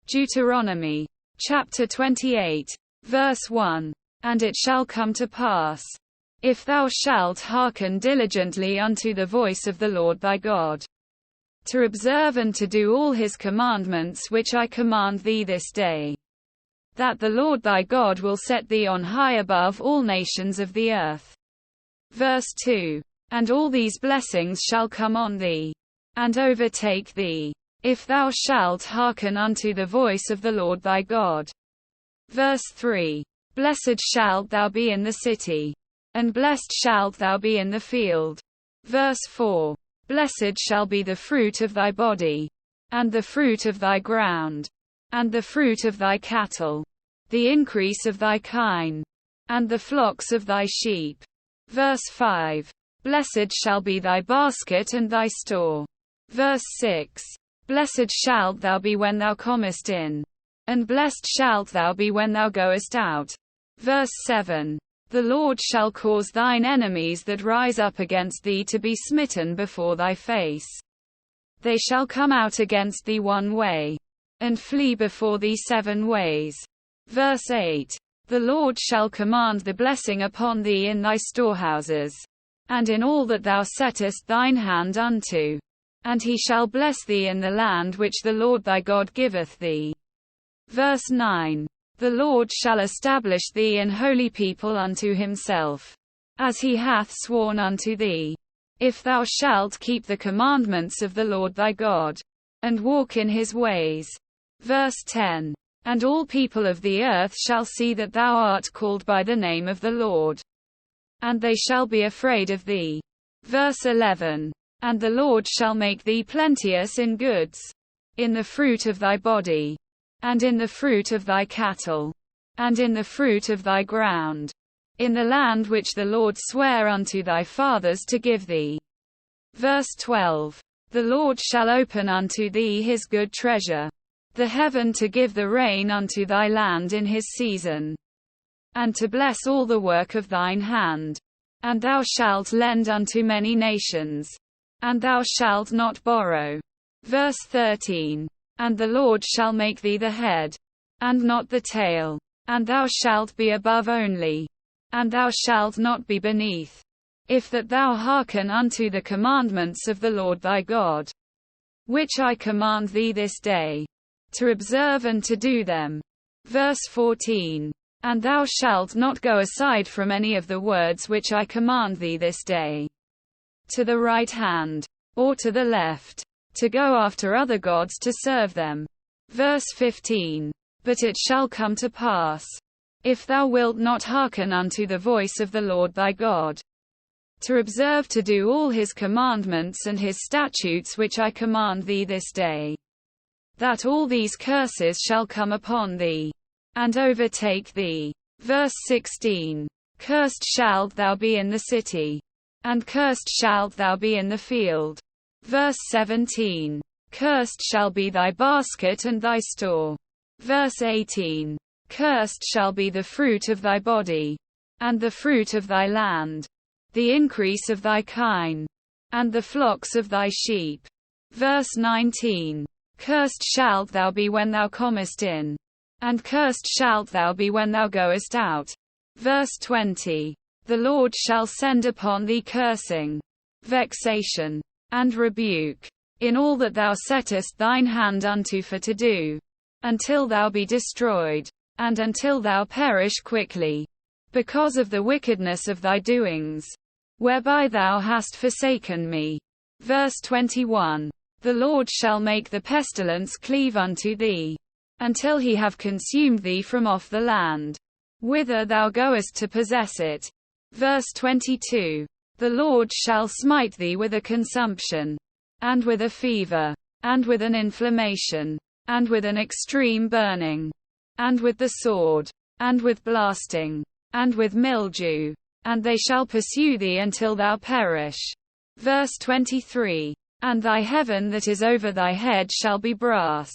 Deuteronomy chapter 28, verse 1. And it shall come to pass, if thou shalt hearken diligently unto the voice of the Lord thy God, to observe and to do all his commandments which I command thee this day, that the Lord thy God will set thee on high above all nations of the earth. Verse 2. And all these blessings shall come on thee, and overtake thee, if thou shalt hearken unto the voice of the Lord thy God. Verse 3. Blessed shalt thou be in the city, and blessed shalt thou be in the field. Verse 4. Blessed shall be the fruit of thy body, and the fruit of thy ground, and the fruit of thy cattle, the increase of thy kine, and the flocks of thy sheep. Verse 5. Blessed shall be thy basket and thy store. Verse 6. Blessed shalt thou be when thou comest in, and blessed shalt thou be when thou goest out. Verse 7. The Lord shall cause thine enemies that rise up against thee to be smitten before thy face. They shall come out against thee one way, and flee before thee 7 ways. Verse 8. The Lord shall command the blessing upon thee in thy storehouses, and in all that thou settest thine hand unto. And he shall bless thee in the land which the Lord thy God giveth thee. Verse 9. The Lord shall establish thee an holy people unto himself, as he hath sworn unto thee, if thou shalt keep the commandments of the Lord thy God, and walk in his ways. Verse 10. And all people of the earth shall see that thou art called by the name of the Lord, and they shall be afraid of thee. Verse 11. And the Lord shall make thee plenteous in goods, in the fruit of thy body, and in the fruit of thy cattle, and in the fruit of thy ground, in the land which the Lord sware unto thy fathers to give thee. Verse 12. The Lord shall open unto thee his good treasure, the heaven to give the rain unto thy land in his season, and to bless all the work of thine hand. And thou shalt lend unto many nations, and thou shalt not borrow. Verse 13. And the Lord shall make thee the head, and not the tail, and thou shalt be above only, and thou shalt not be beneath, if that thou hearken unto the commandments of the Lord thy God, which I command thee this day, to observe and to do them. Verse 14. And thou shalt not go aside from any of the words which I command thee this day, to the right hand, or to the left, to go after other gods to serve them. Verse 15. But it shall come to pass, if thou wilt not hearken unto the voice of the Lord thy God, to observe to do all his commandments and his statutes which I command thee this day, that all these curses shall come upon thee, and overtake thee. Verse 16. Cursed shalt thou be in the city, and cursed shalt thou be in the field. Verse 17. Cursed shall be thy basket and thy store. Verse 18. Cursed shall be the fruit of thy body, and the fruit of thy land, the increase of thy kine, and the flocks of thy sheep. Verse 19. Cursed shalt thou be when thou comest in, and cursed shalt thou be when thou goest out. Verse 20. The Lord shall send upon thee cursing, vexation, and rebuke, in all that thou settest thine hand unto for to do, until thou be destroyed, and until thou perish quickly, because of the wickedness of thy doings, whereby thou hast forsaken me. Verse 21. The Lord shall make the pestilence cleave unto thee, until he have consumed thee from off the land, whither thou goest to possess it. Verse 22. The Lord shall smite thee with a consumption, and with a fever, and with an inflammation, and with an extreme burning, and with the sword, and with blasting, and with mildew, and they shall pursue thee until thou perish. Verse 23. And thy heaven that is over thy head shall be brass,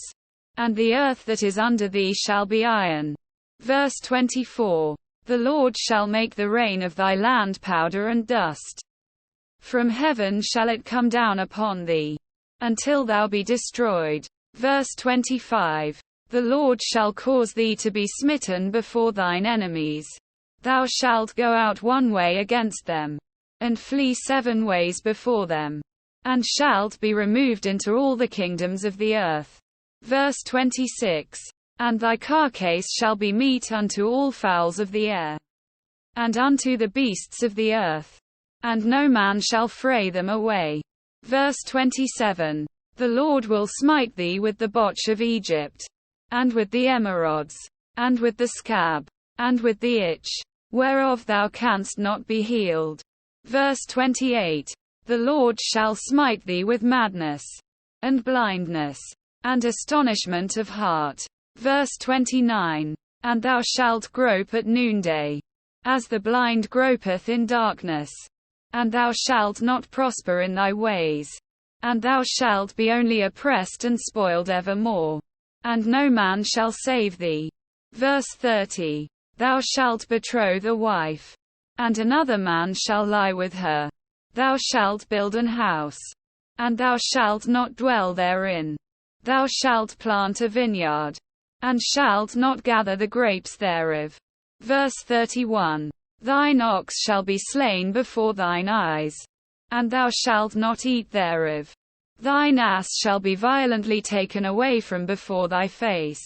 and the earth that is under thee shall be iron. Verse 24. The Lord shall make the rain of thy land powder and dust. From heaven shall it come down upon thee, until thou be destroyed. Verse 25. The Lord shall cause thee to be smitten before thine enemies. Thou shalt go out one way against them, and flee 7 ways before them, and shalt be removed into all the kingdoms of the earth. Verse 26. And thy carcase shall be meat unto all fowls of the air, and unto the beasts of the earth, and no man shall fray them away. Verse 27. The Lord will smite thee with the botch of Egypt, and with the emerods, and with the scab, and with the itch, whereof thou canst not be healed. Verse 28. The Lord shall smite thee with madness, and blindness, and astonishment of heart. Verse 29. And thou shalt grope at noonday, as the blind gropeth in darkness. And thou shalt not prosper in thy ways, and thou shalt be only oppressed and spoiled evermore, and no man shall save thee. Verse 30. Thou shalt betroth a wife, and another man shall lie with her. Thou shalt build an house, and thou shalt not dwell therein. Thou shalt plant a vineyard, and shalt not gather the grapes thereof. Verse 31. Thine ox shall be slain before thine eyes, and thou shalt not eat thereof. Thine ass shall be violently taken away from before thy face,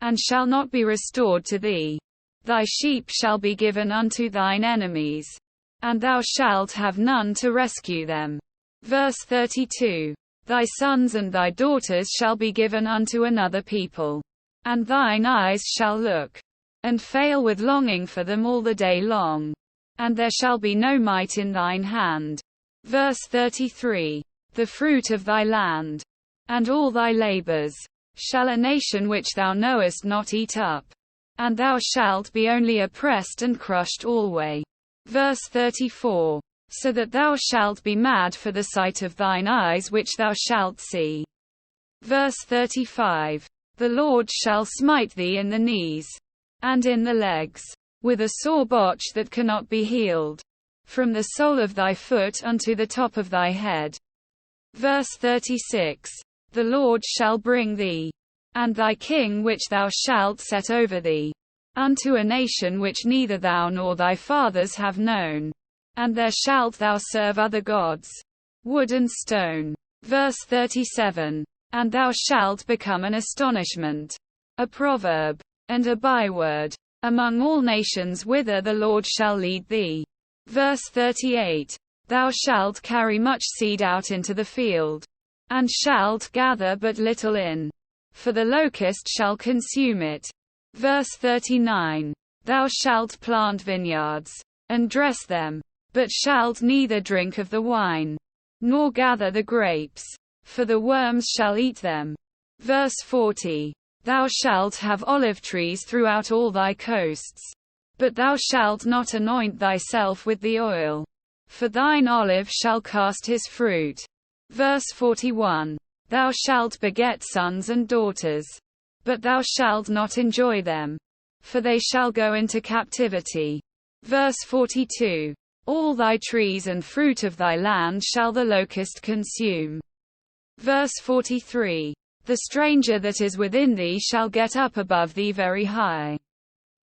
and shall not be restored to thee. Thy sheep shall be given unto thine enemies, and thou shalt have none to rescue them. Verse 32. Thy sons and thy daughters shall be given unto another people, and thine eyes shall look, and fail with longing for them all the day long, and there shall be no might in thine hand. Verse 33. The fruit of thy land, and all thy labors, shall a nation which thou knowest not eat up, and thou shalt be only oppressed and crushed alway. Verse 34. So that thou shalt be mad for the sight of thine eyes which thou shalt see. Verse 35. The Lord shall smite thee in the knees, and in the legs, with a sore botch that cannot be healed, from the sole of thy foot unto the top of thy head. Verse 36. The Lord shall bring thee, and thy king which thou shalt set over thee, unto a nation which neither thou nor thy fathers have known, and there shalt thou serve other gods, wood and stone. Verse 37. And thou shalt become an astonishment, a proverb, and a byword, among all nations whither the Lord shall lead thee. Verse 38. Thou shalt carry much seed out into the field, and shalt gather but little in, for the locust shall consume it. Verse 39. Thou shalt plant vineyards, and dress them, but shalt neither drink of the wine, nor gather the grapes, for the worms shall eat them. Verse 40. Thou shalt have olive trees throughout all thy coasts, but thou shalt not anoint thyself with the oil, for thine olive shall cast his fruit. Verse 41. Thou shalt beget sons and daughters, but thou shalt not enjoy them, for they shall go into captivity. Verse 42. All thy trees and fruit of thy land shall the locust consume. Verse 43. The stranger that is within thee shall get up above thee very high,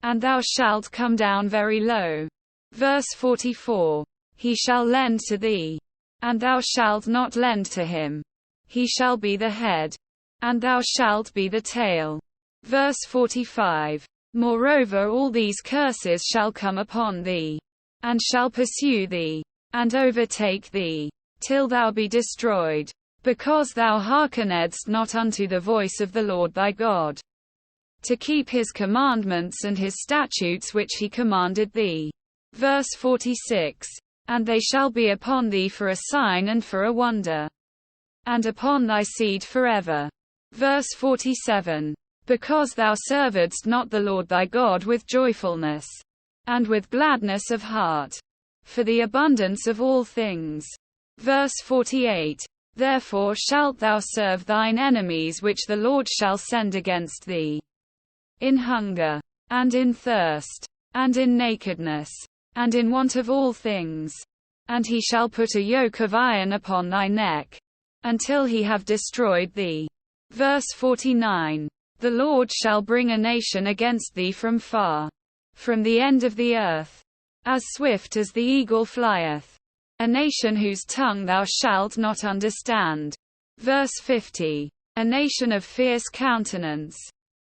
and thou shalt come down very low. Verse 44. He shall lend to thee, and thou shalt not lend to him. He shall be the head, and thou shalt be the tail. Verse 45. Moreover all these curses shall come upon thee, and shall pursue thee, and overtake thee, till thou be destroyed, because thou hearkenedst not unto the voice of the Lord thy God, to keep his commandments and his statutes which he commanded thee. Verse 46. And they shall be upon thee for a sign and for a wonder, and upon thy seed forever. Verse 47. Because thou servedst not the Lord thy God with joyfulness, and with gladness of heart, for the abundance of all things. Verse 48. Therefore shalt thou serve thine enemies which the Lord shall send against thee, in hunger, and in thirst, and in nakedness, and in want of all things. And he shall put a yoke of iron upon thy neck, until he have destroyed thee. Verse 49. The Lord shall bring a nation against thee from far, from the end of the earth, as swift as the eagle flieth. A nation whose tongue thou shalt not understand. Verse 50. A nation of fierce countenance,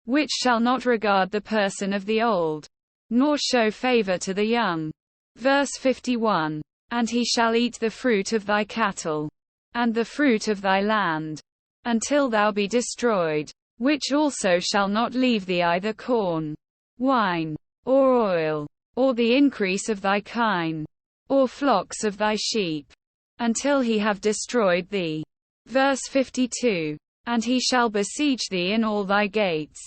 which shall not regard the person of the old, nor show favor to the young. Verse 51. And he shall eat the fruit of thy cattle, and the fruit of thy land, until thou be destroyed, which also shall not leave thee either corn, wine, or oil, or the increase of thy kine, or flocks of thy sheep, until he have destroyed thee. Verse 52. And he shall besiege thee in all thy gates,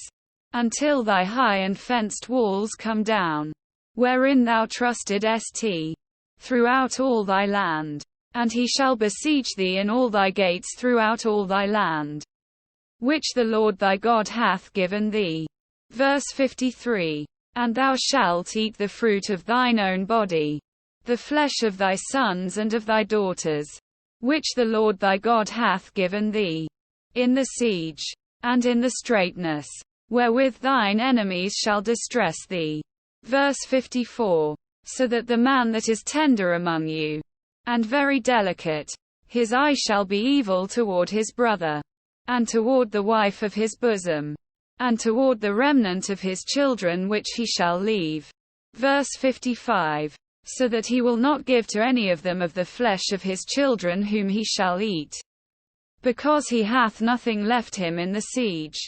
until thy high and fenced walls come down, wherein thou trustedst, throughout all thy land. And he shall besiege thee in all thy gates throughout all thy land, which the Lord thy God hath given thee. Verse 53. And thou shalt eat the fruit of thine own body, the flesh of thy sons and of thy daughters, which the Lord thy God hath given thee, in the siege, and in the straitness, wherewith thine enemies shall distress thee. Verse 54. So that the man that is tender among you, and very delicate, his eye shall be evil toward his brother, and toward the wife of his bosom, and toward the remnant of his children which he shall leave. Verse 55. So that he will not give to any of them of the flesh of his children whom he shall eat, because he hath nothing left him in the siege,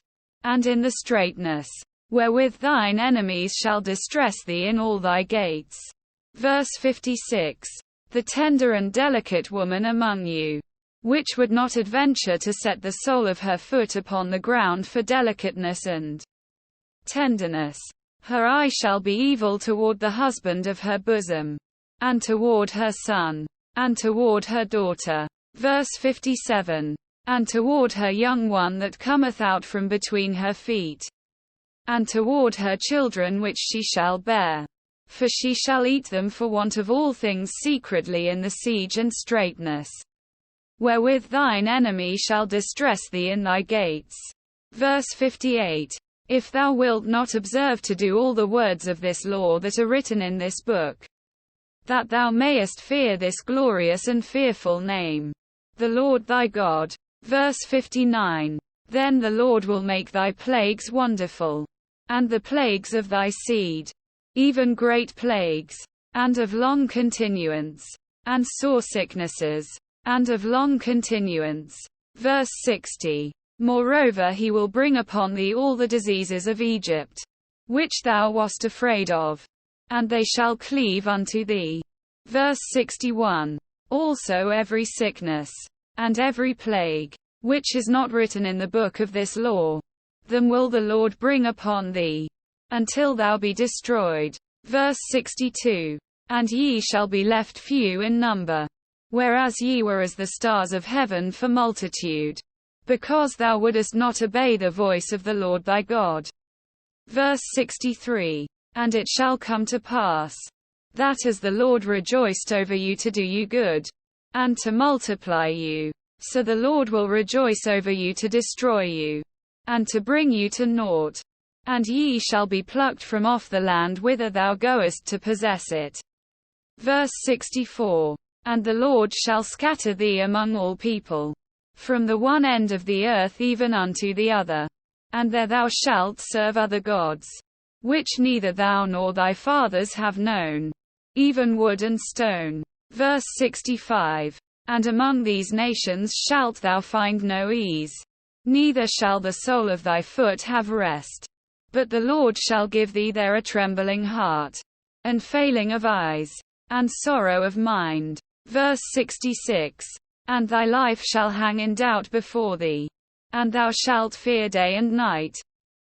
and in the straitness, wherewith thine enemies shall distress thee in all thy gates. Verse 56. The tender and delicate woman among you, which would not adventure to set the sole of her foot upon the ground for delicateness and tenderness, her eye shall be evil toward the husband of her bosom, and toward her son, and toward her daughter. Verse 57. And toward her young one that cometh out from between her feet, and toward her children which she shall bear. For she shall eat them for want of all things secretly in the siege and straitness, wherewith thine enemy shall distress thee in thy gates. Verse 58. If thou wilt not observe to do all the words of this law that are written in this book, that thou mayest fear this glorious and fearful name, the Lord thy God. Verse 59. Then the Lord will make thy plagues wonderful, and the plagues of thy seed, even great plagues, and of long continuance, and sore sicknesses, and of long continuance. Verse 60. Moreover he will bring upon thee all the diseases of Egypt, which thou wast afraid of, and they shall cleave unto thee. Verse 61. Also every sickness, and every plague, which is not written in the book of this law, them will the Lord bring upon thee, until thou be destroyed. Verse 62. And ye shall be left few in number, whereas ye were as the stars of heaven for multitude, because thou wouldest not obey the voice of the Lord thy God. Verse 63. And it shall come to pass, that as the Lord rejoiced over you to do you good, and to multiply you, so the Lord will rejoice over you to destroy you, and to bring you to naught. And ye shall be plucked from off the land whither thou goest to possess it. Verse 64. And the Lord shall scatter thee among all people, from the one end of the earth even unto the other. And there thou shalt serve other gods, which neither thou nor thy fathers have known, even wood and stone. Verse 65. And among these nations shalt thou find no ease, neither shall the sole of thy foot have rest. But the Lord shall give thee there a trembling heart, and failing of eyes, and sorrow of mind. Verse 66. And thy life shall hang in doubt before thee, and thou shalt fear day and night,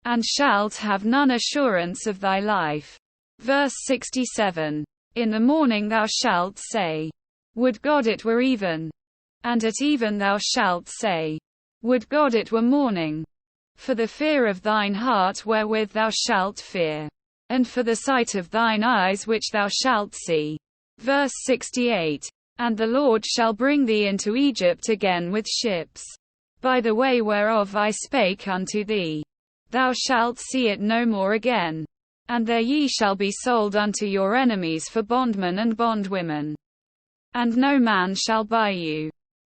and shalt have none assurance of thy life. Verse 67. In the morning thou shalt say, would God it were even. And at even thou shalt say, would God it were morning. For the fear of thine heart wherewith thou shalt fear, and for the sight of thine eyes which thou shalt see. Verse 68. And the Lord shall bring thee into Egypt again with ships, by the way whereof I spake unto thee. thou shalt see it no more again. And there ye shall be sold unto your enemies for bondmen and bondwomen. And no man shall buy you.